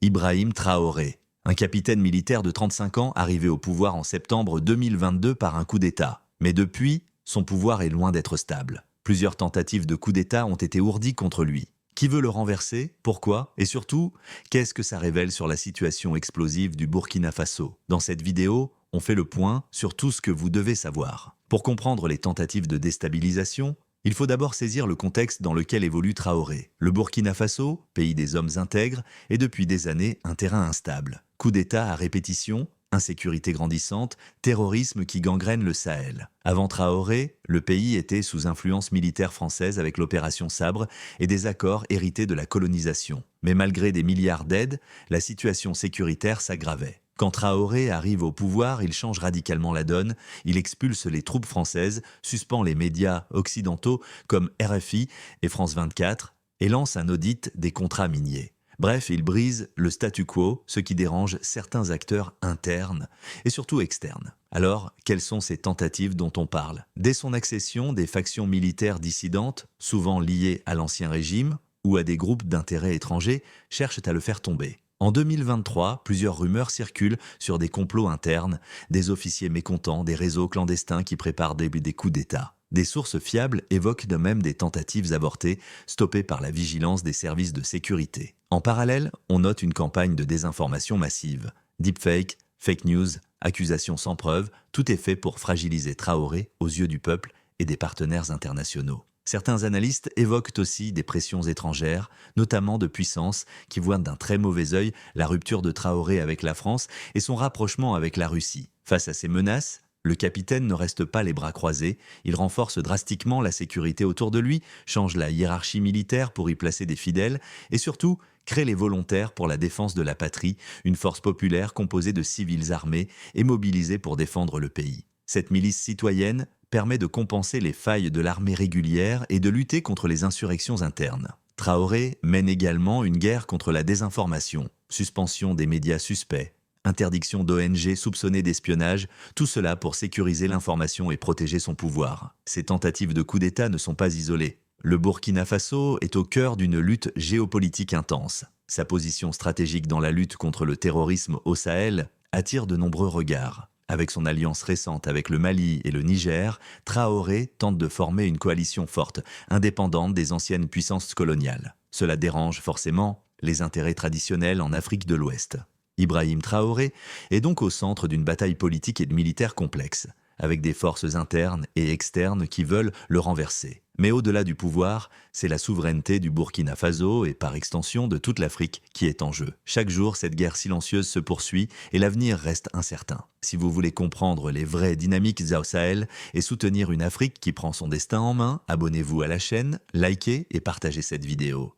Ibrahim Traoré, un capitaine militaire de 35 ans arrivé au pouvoir en septembre 2022 par un coup d'État. Mais depuis, son pouvoir est loin d'être stable. Plusieurs tentatives de coup d'État ont été ourdies contre lui. Qui veut le renverser? Pourquoi? Et surtout, qu'est-ce que ça révèle sur la situation explosive du Burkina Faso? Dans cette vidéo, on fait le point sur tout ce que vous devez savoir. Pour comprendre les tentatives de déstabilisation, il faut d'abord saisir le contexte dans lequel évolue Traoré. Le Burkina Faso, pays des hommes intègres, est depuis des années un terrain instable. Coups d'État à répétition, insécurité grandissante, terrorisme qui gangrène le Sahel. Avant Traoré, le pays était sous influence militaire française avec l'opération Sabre et des accords hérités de la colonisation. Mais malgré des milliards d'aides, la situation sécuritaire s'aggravait. Quand Traoré arrive au pouvoir, il change radicalement la donne, il expulse les troupes françaises, suspend les médias occidentaux comme RFI et France 24 et lance un audit des contrats miniers. Bref, il brise le statu quo, ce qui dérange certains acteurs internes et surtout externes. Alors, quelles sont ces tentatives dont on parle? Dès son accession, des factions militaires dissidentes, souvent liées à l'ancien régime ou à des groupes d'intérêts étrangers, cherchent à le faire tomber. En 2023, plusieurs rumeurs circulent sur des complots internes, des officiers mécontents, des réseaux clandestins qui préparent des coups d'État. Des sources fiables évoquent de même des tentatives avortées, stoppées par la vigilance des services de sécurité. En parallèle, on note une campagne de désinformation massive. Deepfake, fake news, accusations sans preuve, tout est fait pour fragiliser Traoré aux yeux du peuple et des partenaires internationaux. Certains analystes évoquent aussi des pressions étrangères, notamment de puissances qui voient d'un très mauvais œil la rupture de Traoré avec la France et son rapprochement avec la Russie. Face à ces menaces, le capitaine ne reste pas les bras croisés, il renforce drastiquement la sécurité autour de lui, change la hiérarchie militaire pour y placer des fidèles et surtout crée les volontaires pour la défense de la patrie, une force populaire composée de civils armés et mobilisés pour défendre le pays. Cette milice citoyenne permet de compenser les failles de l'armée régulière et de lutter contre les insurrections internes. Traoré mène également une guerre contre la désinformation, suspension des médias suspects, interdiction d'ONG soupçonnées d'espionnage, tout cela pour sécuriser l'information et protéger son pouvoir. Ces tentatives de coup d'État ne sont pas isolées. Le Burkina Faso est au cœur d'une lutte géopolitique intense. Sa position stratégique dans la lutte contre le terrorisme au Sahel attire de nombreux regards. Avec son alliance récente avec le Mali et le Niger, Traoré tente de former une coalition forte, indépendante des anciennes puissances coloniales. Cela dérange forcément les intérêts traditionnels en Afrique de l'Ouest. Ibrahim Traoré est donc au centre d'une bataille politique et militaire complexe, avec des forces internes et externes qui veulent le renverser. Mais au-delà du pouvoir, c'est la souveraineté du Burkina Faso et par extension de toute l'Afrique qui est en jeu. Chaque jour, cette guerre silencieuse se poursuit et l'avenir reste incertain. Si vous voulez comprendre les vraies dynamiques au Sahel et soutenir une Afrique qui prend son destin en main, abonnez-vous à la chaîne, likez et partagez cette vidéo.